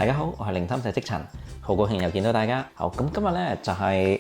大家好，我係零三四職塵，好高興又見到大家。好，咁今日咧就係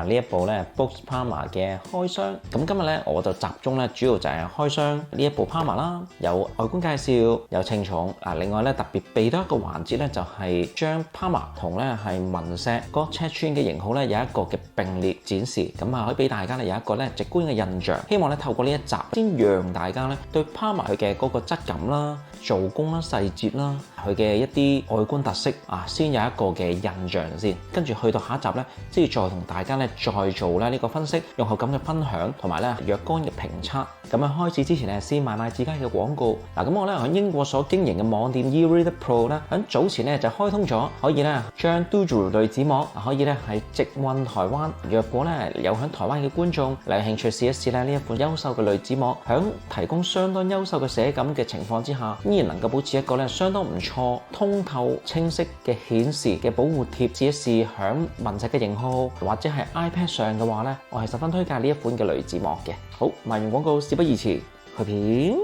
呢一部咧 Bose Parma 嘅開箱。咁今日咧我就集中咧主要就係開箱呢一部 Parma 啦，有外觀介紹，有稱重。另外咧特別備多一個環節咧就係將 Parma 同咧係文石嗰個尺寸嘅型號咧有一個嘅並列展示，咁可以俾大家咧有一個咧直觀嘅印象。希望咧透過呢一集先讓大家咧對 Parma 佢嘅嗰個質感啦、做工啦、細節啦，佢嘅一啲外觀特色先有一個嘅印象先，跟住去到下一集咧，即係再同大家咧再做咧呢個分析、用後感嘅分享同埋咧若干嘅評測。咁喺開始之前咧，先賣自己嘅廣告。咁我咧喺英國所經營嘅網店 eReader Pro 咧，喺早前咧就開通咗，可以咧將 Doodle 濾紙膜可以咧係直運台灣。若果咧有喺台灣嘅觀眾有興趣試一試咧呢一款優秀嘅濾紙膜，喺提供相當優秀嘅寫感嘅情況之下，依然能夠保持一個咧相當唔錯、通透、清晰嘅顯示嘅保護貼。試一試響文石嘅型號或者係 iPad 上嘅話咧，我係十分推介呢一款嘅濾紙膜嘅。好，賣完廣告，事不宜遲，去片。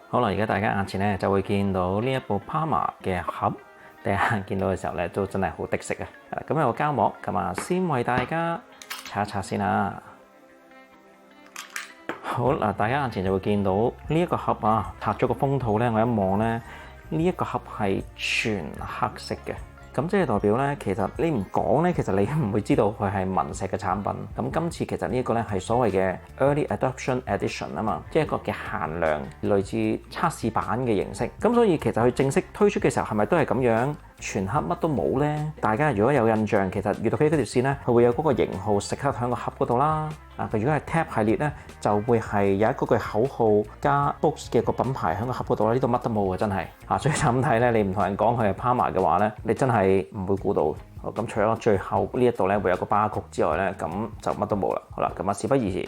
好啦，而家大家眼前咧就會見到呢一部 Parma 嘅盒，第一眼見到嘅時候咧都真係好的色啊！咁有個膠膜，咁先為大家擦一擦先啦。好嗱，大家眼前就會見到呢一個盒拆咗個封套咧，我一望咧，呢一個盒係全黑色嘅。咁即係代表咧，其實你唔講咧，其實你唔會知道佢係文石嘅產品。咁今次其實呢一個咧係所謂嘅 Early Adoption Edition 啊嘛，即係一個嘅限量，類似測試版嘅形式。咁所以其實佢正式推出嘅時候係咪都係咁樣全黑乜都冇咧？大家如果有印象，其實閱讀器嗰條線咧，佢會有嗰個型號食刻喺個盒嗰度啦。佢如果係 Tab 系列咧，就會係有一個句口號加 Bose 嘅個品牌喺個盒嗰度啦。呢度乜都冇嘅，真係所以就咁睇咧，你唔同人講佢係 Parma 嘅話咧，你真係唔會估到。咁除咗最後呢一度咧會有個巴曲之外咧，咁就乜都冇啦。好啦，咁事不宜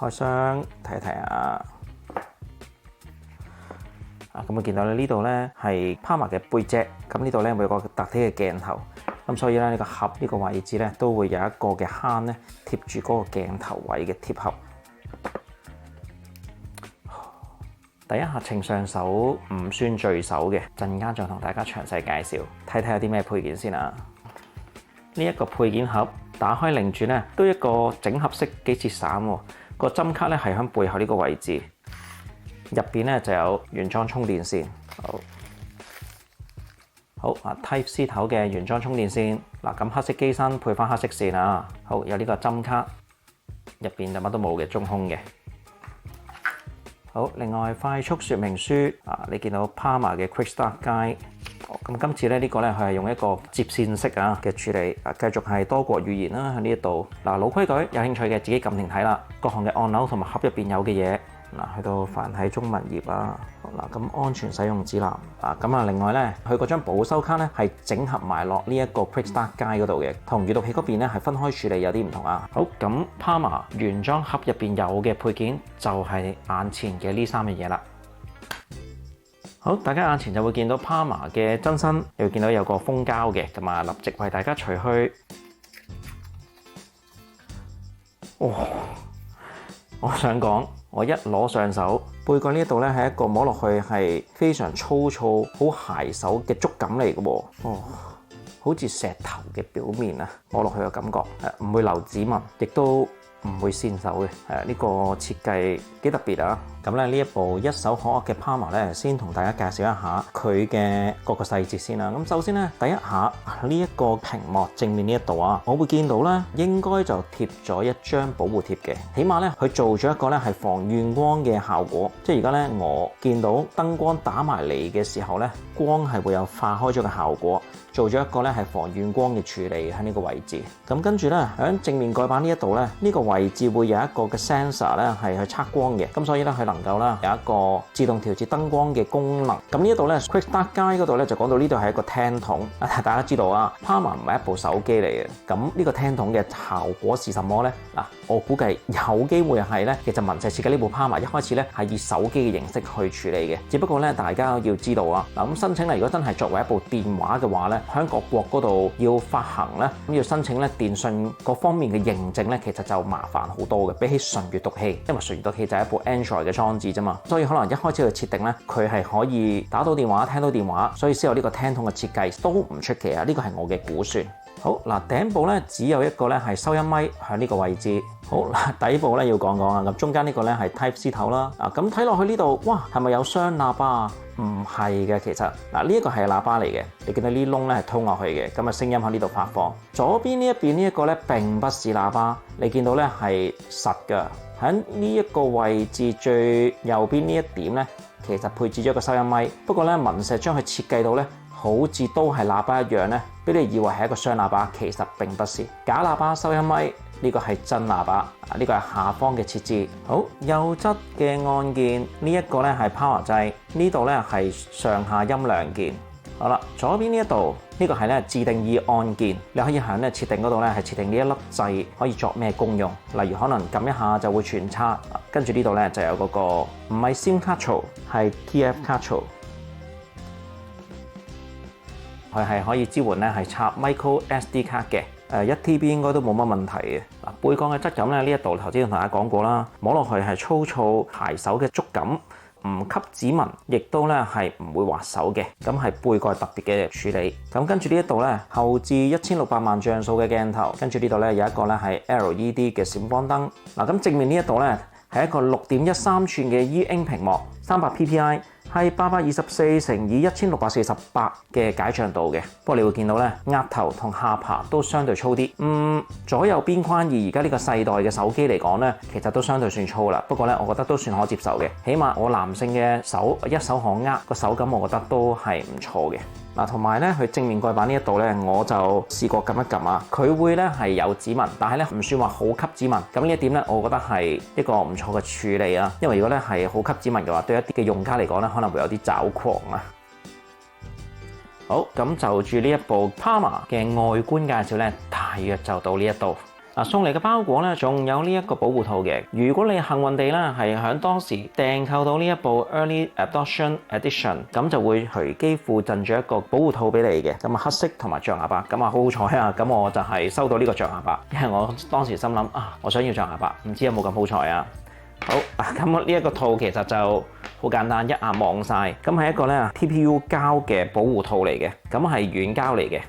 遲，開箱睇一睇啊！咁見到咧呢度咧係 Parma 嘅背脊，咁呢度咧會有個特體嘅鏡頭，咁所以咧呢個盒呢個位置咧都會有一個嘅坑咧貼住嗰個鏡頭位嘅貼合。第一下稱上手唔算墜手嘅，陣間再同大家詳細介紹，睇睇有啲咩配件先啊！呢一個配件盒打開擰轉咧，都一個整合式幾節散喎，個針卡咧係喺背後呢個位置。入邊咧就有原裝充電線，好Type C 頭嘅原裝充電線。咁黑色機身配翻黑色線啊。好，有呢個針卡，入邊就乜都冇嘅，中空嘅。好，另外快速說明書你見到 Parma 嘅 Quick Start Guide。咁今次咧呢個咧佢係用一個接線式嘅處理，繼續係多國語言啦喺呢一度。老規矩，有興趣嘅自己撳停睇啦。各項嘅按鈕同埋盒入邊有嘅嘢。去到繁體中文頁咁安全使用指南另外咧，佢嗰張保修卡咧係整合埋落呢一個 Quick Start Guide嗰度嘅，同閱讀器嗰邊咧係分開處理，有啲唔同啊。好，咁 Parma 原裝盒入邊有嘅配件就係眼前嘅呢三樣嘢啦。好，大家眼前就會見到 Parma 嘅真身，又會見到有個封膠嘅，立即為大家除去。我想講，我一攞上手，背蓋呢一度咧係一個摸落去係非常粗糙、好鞋手嘅觸感嚟嘅喎。好似石頭嘅表面摸落去嘅感覺，唔會留指紋，亦都唔會跣手嘅。呢個設計幾特別啊！咁咧呢一部一手可握嘅 Parma 咧，先同大家介紹一下佢嘅各個細節先啦。咁首先咧，第一下呢一個屏幕正面呢一度我會見到咧，應該就貼咗一張保護貼嘅。起碼咧，佢做咗一個咧係防眩光嘅效果。即係而家咧，我見到燈光打埋嚟嘅時候咧，光係會有化開咗嘅效果，做咗一個咧係防眩光嘅處理喺呢個位置。咁跟住咧，喺正面蓋板呢一度咧，呢個位置會有一個嘅 sensor 咧係去測光嘅。咁所以咧，佢能夠啦有一個自動調節燈光嘅功能。咁呢一度咧 Quick Start Guide 嗰度咧就講到呢度係一個聽筒。大家知道Parma 唔係一部手機嚟嘅。咁呢個聽筒嘅效果是什麼咧？我估計有機會係咧，其實文石設計呢部 Parma 一開始咧係以手機嘅形式去處理嘅。只不過咧，大家要知道咁申請咧，如果真係作為一部電話嘅話咧，喺各國嗰度要發行咧，咁要申請咧電信各方面嘅認證咧，其實就麻煩好多嘅，比起純閲讀器，因為純閲讀器就係一部 Android 嘅裝置啫嘛，所以可能一開始去設定咧，佢係可以打到電話、聽到電話，所以先有呢個聽筒嘅設計，都唔出奇啊！呢個係我嘅估算。好嗱，頂部咧只有一個咧係收音咪喺呢個位置。好嗱，底部咧要講講啊，咁中間呢個咧係 Type C 頭啦。咁睇落去呢度，哇，係咪有雙喇叭啊？唔係嘅，其實嗱呢一個係喇叭嚟嘅，你見到呢窿咧係通落去嘅，咁啊聲音喺呢度發放。左邊呢一邊呢一個咧並不是喇叭，你見到咧係實㗎。喺呢一個位置最右邊呢一點咧，其實配置咗個收音咪，不過咧文石將佢設計到咧，好似都係喇叭一樣咧，俾你以為係一個雙喇叭，其實並不是。假喇叭收音咪，呢個係真喇叭，呢個係下方嘅設置。好，右側嘅按鍵，呢一個咧係 power 掣，呢度咧係上下音量鍵。好啦，左邊呢一度呢個係咧自定義按鍵，你可以喺咧設定嗰度咧係設定呢一粒掣可以作咩功用，例如可能撳一下就會傳插，跟住呢度咧就有嗰個唔係 SIM 卡槽，係 TF 卡槽。佢係可以支援咧係插 micro SD 卡嘅，1TB 應該都冇乜問題嘅。嗱，背鋼嘅質感咧，呢一度頭先同大家講過啦，摸落去係粗糙鞋手嘅觸感，唔吸指紋，亦都咧係唔會滑手嘅。咁係背蓋特別嘅處理。咁跟住呢一度咧，後置1600萬像素嘅鏡頭，跟住呢度咧有一個咧係 LED 嘅閃光燈。嗱，咁正面呢一度咧係一個6.13寸嘅 E-Ink 屏幕，300 PPI。係824乘以1648嘅解像度嘅，不過你會見到咧，額頭同下巴都相對粗啲。左右邊框以而家呢個世代嘅手機嚟講咧，其實都相對算粗啦。不過咧，我覺得都算可接受嘅，起碼我男性嘅手一手可握，個手感我覺得都係唔錯嘅。嗱，同埋咧，佢正面蓋板呢一度咧，我就試過撳一撳啊，佢會咧係有指紋，但係咧唔算話好吸指紋。咁呢一點咧，我覺得係一個唔錯嘅處理啊。因為如果咧係好吸指紋嘅話，對一啲嘅用家嚟講咧，可能會有啲抓狂啊。好，咁就住呢一部 Palma 嘅外觀介紹咧，大約就到呢一度。送嚟嘅包裹咧，仲有呢一個保護套嘅。如果你幸運地咧係喺當時訂購到呢一部 Early Adoption Edition， 咁就會隨機附贈咗一個保護套俾你嘅。咁黑色同埋象牙白，咁好好彩啊！咁我就係收到呢個象牙白，因為我當時心諗我想要象牙白，唔知有冇咁好彩啊！好，咁呢一個套其實就好簡單，一眼望晒。咁係一個咧 TPU 膠嘅保護套嚟嘅，咁係軟膠嚟嘅，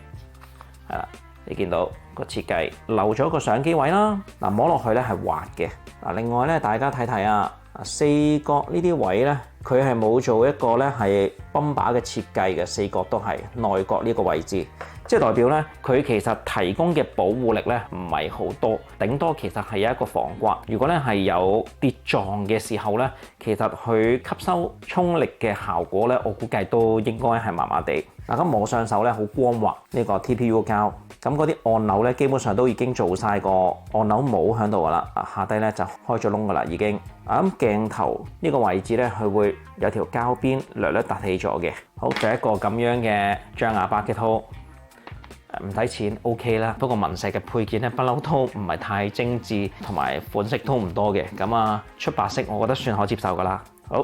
係啦，你見到。個設計留咗個相機位啦，摸落去咧係滑嘅。另外咧，大家睇睇啊，四角呢啲位咧，佢係冇做一個咧係泵把嘅設計嘅，四角都係內角呢個位置，即係代表咧佢其實提供嘅保護力咧唔係好多，頂多其實係有一個防刮。如果咧係有跌撞嘅時候咧，其實佢吸收衝力嘅效果咧，我估計都應該係麻麻地。咁摸上手咧好光滑呢個 TPU 膠。咁嗰啲按鈕咧，基本上都已經做晒個按鈕帽喺度噶啦，下低咧就開咗窿噶啦已經。咁鏡頭呢個位置咧，佢會有條膠邊略略凸起咗嘅。好，就一個咁樣嘅象牙白嘅套，唔使錢 OK 啦。不過文石嘅配件咧，不嬲都唔係太精緻，同埋款式都唔多嘅。咁出白色，我覺得算可接受噶啦。好。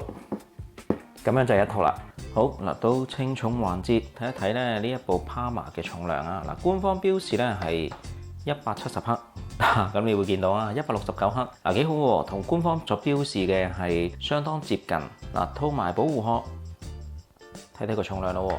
咁樣就係一套啦。好嗱，到稱重環節，睇一睇咧呢一部 Palma 嘅重量啊。嗱，官方標示咧係170克，咁你會見到啊169克，幾好喎，同官方所標示嘅係相當接近。嗱，套埋保護殼，睇睇個重量咯。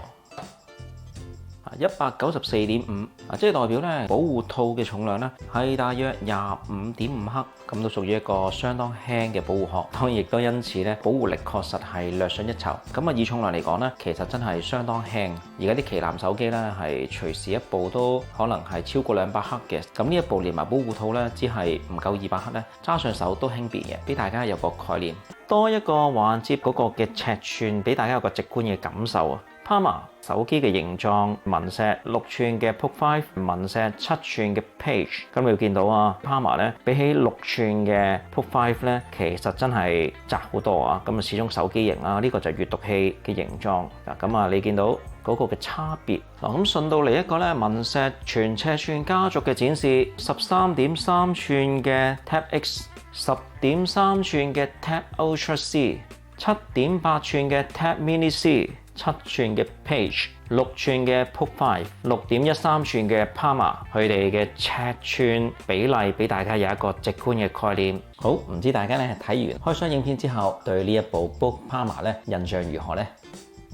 194.5，即係代表咧保護套嘅重量咧係大約25.5克，咁都屬於一個相當輕嘅保護殼。當然亦都因此咧保護力確實係略遜一籌。咁以重量嚟講咧，其實真係相當輕。而家啲旗艦手機咧係隨時一部都可能係超過200克嘅。咁呢一部連埋保護套咧，只係唔夠200克咧，揸上手都輕便嘅，俾大家有個概念。多一個環接嗰個嘅尺寸，俾大家有個直觀嘅感受啊。Palma 手機嘅形狀，文石6寸嘅 Poco 5，文石7寸嘅 Page。咁你會見到啊 ，Palma 咧比起6寸嘅 Poco 5咧，其實真係窄好多啊。咁始終手機型啊，呢個就係閲讀器嘅形狀。咁你見到嗰個嘅差別。咁順道嚟一個咧，文石全尺寸家族嘅展示，13.3寸嘅 Tab X，10.3寸嘅 Tab Ultra C，7.8寸嘅 Tab Mini C。7寸嘅 Page、6寸嘅 Poco 5、6.13寸嘅 Palma， 佢哋嘅尺寸比例俾大家有一個直觀嘅概念。好，唔知大家咧睇完開箱影片之後，對呢一部 Book Palma 咧印象如何呢？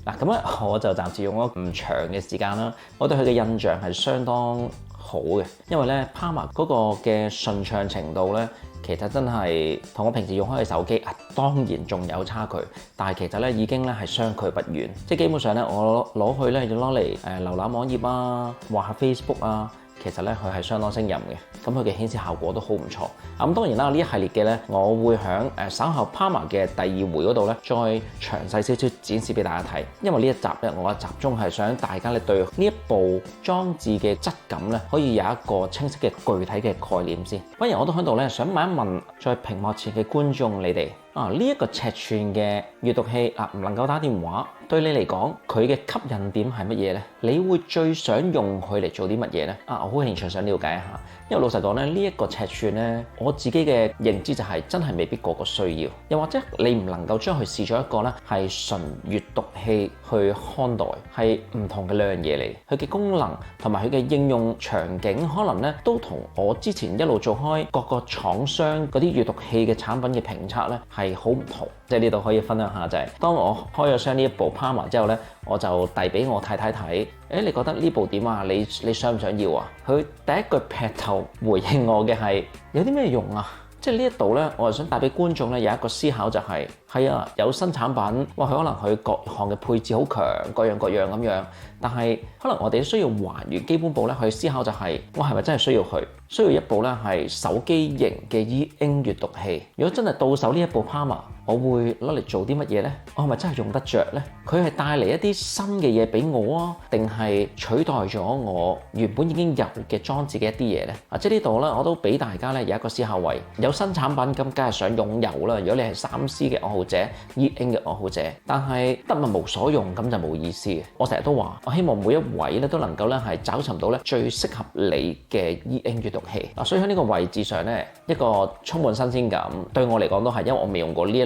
嗱，咁咧我就暫時用咗唔長嘅時間啦，我對佢嘅印象係相當好嘅，因為咧 Palma 嗰個嘅順暢程度咧，其實真係同我平時用開嘅手機當然仲有差距，但係其實咧已經咧係相距不遠，即係基本上咧我攞去咧就攞嚟瀏覽網頁啊，畫下 Facebook 啊。其實咧佢係相當勝任嘅，咁佢嘅顯示效果都好唔錯。咁當然啦，呢一系列嘅咧，我會喺稍後 Palma 嘅第2回嗰度咧，再詳細少少展示俾大家睇。因為呢一集咧，我集中係想大家咧對呢一部裝置嘅質感咧，可以有一個清晰嘅具體嘅概念先。反而我都喺度咧想問一問在屏幕前嘅觀眾你哋。呢一個尺寸嘅閱讀器唔能夠打電話，對你嚟講佢嘅吸引點係乜嘢呢？你會最想用佢嚟做啲乜嘢呢？我好興趣想了解一下，因為老實講咧，呢一個尺寸咧，我自己嘅認知就係真係未必個個需要，又或者你唔能夠將佢視作一個咧係純閱讀器去看待，係唔同嘅兩樣嘢嚟。佢嘅功能同埋佢嘅應用場景，可能咧都同我之前一路做開各個廠商嗰啲閱讀器嘅產品嘅評測咧係好唔同。即係呢度可以分享下就係，當我開咗箱呢一部 Palma 之後咧，我就遞俾我太太睇，你覺得呢部點啊？你想唔想要啊？佢第一句劈頭回應我嘅係有啲咩用啊？即係呢一度咧，我係想帶俾觀眾咧有一個思考就係，係啊，有新產品，哇，佢可能佢各項嘅配置好強，各樣咁樣，但係可能我哋需要還原基本步咧去思考就係，我係咪真係需要佢？需要一部咧係手機型嘅 E-Ink 閱讀器。如果真係到手呢一部 Palma，我會攞嚟做啲乜嘢呢？我係咪真係用得着呢？佢係帶嚟一啲新嘅嘢俾我啊，定係取代咗我原本已經有嘅裝置嘅一啲嘢呢？即係呢度咧，我都俾大家咧有一個思考位。有新產品咁，梗係想擁有啦。如果你係3C 嘅愛好者、E-Ink 嘅愛好者，但係得物無所用咁就冇意思嘅。我成日都話，我希望每一位咧都能夠咧係找尋到咧最適合你嘅 E-Ink 閱讀器。所以喺呢個位置上咧，一個充滿新鮮感，對我嚟講都係，因為我未用過呢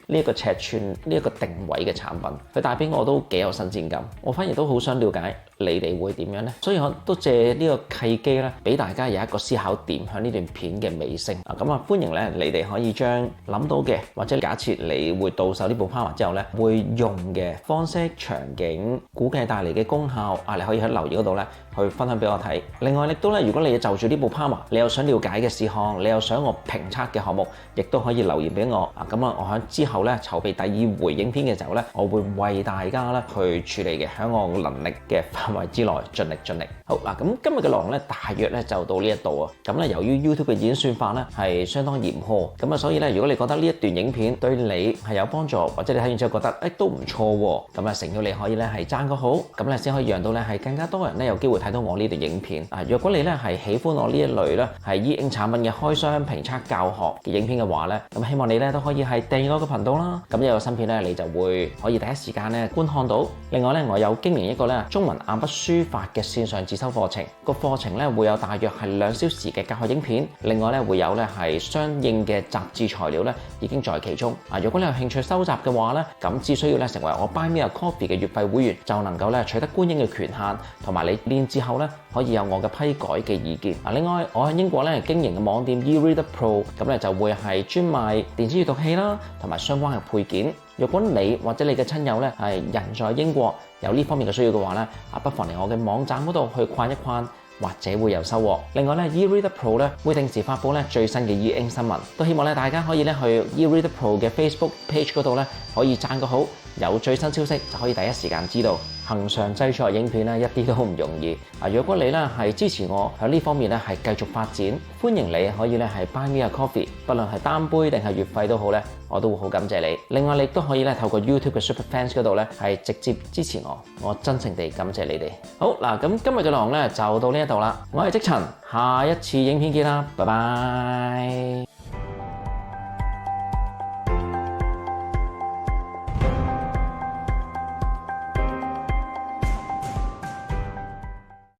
一個尺寸呢一個定位嘅產品，佢帶俾我都幾有新鮮感。我反而都好想了解你哋會點樣呢？所以我都借呢個契機咧，俾大家有一個思考點喺呢段片嘅尾聲。咁啊，歡迎咧你哋可以將諗到嘅，或者假設你會到手呢部 Palma 之後咧，會用嘅方式、場景、估計帶嚟嘅功效你可以喺留言嗰度咧去分享俾我睇。另外亦都咧，如果你就住呢部 Palma，你有想了解嘅事項，你有想我評測嘅項目，亦都可以留言俾我。咁我喺之後咧籌備第2回影片嘅時候咧，我會為大家咧去處理嘅，喺我能力嘅範圍之內盡力。好嗱，咁今日嘅內容咧大約咧就到呢一度啊。咁咧由於 YouTube 嘅演算法咧係相當嚴苛，咁所以咧如果你覺得呢一段影片對你係有幫助，或者你睇完之後覺得都唔錯喎，咁啊誠邀你可以咧係讚個好，咁咧先可以讓到咧係更加多人咧有機會睇到我呢段影片。若果你咧係喜歡我呢一類咧係 E-Ink 產品嘅開箱、評測、教學嘅影片嘅話咧，咁希望你咧都可以係訂閱我個頻道啦。咁有個新片咧，你就會可以第一時間咧觀看到。另外咧，我有經營一個咧中文硬筆書法嘅線上自修課程，個課程咧會有大約係2小時嘅教學影片。另外咧會有咧係相應嘅雜誌材料咧已經在其中。如果你有興趣收集嘅話咧，咁只需要咧成為我 Buy Me a Coffee 嘅月費會員，就能夠咧取得觀影嘅權限，同埋你練之後咧可以有我嘅批改嘅意見。另外我喺英國咧經營嘅網店 eReader Pro， 咁咧就會係專賣電子閱讀器啦，同埋相關嘅配件。如果你或者你嘅親友咧係人在英國有呢方面嘅需要嘅話咧，不妨嚟我嘅網站嗰度去逛一逛，或者會有收穫。另外咧 eReader Pro 咧會定時發布咧最新嘅 E-Ink 新聞，都希望咧大家可以咧去 eReader Pro 嘅 Facebook page 嗰度咧可以讚個好，有最新消息就可以第一時間知道。恆常製作影片咧一啲都唔容易。如果你咧係支持我喺呢方面咧係繼續發展，歡迎你可以咧係 Buy Me a Coffee， 不論係單杯定係月費都好咧，我都會好感謝你。另外你都可以咧透過 YouTube 嘅 Super Fans 嗰度咧係直接支持我真誠地感謝你哋。好嗱，咁今日嘅內容咧就到呢一度啦。我係積塵，下一次影片見啦，拜拜。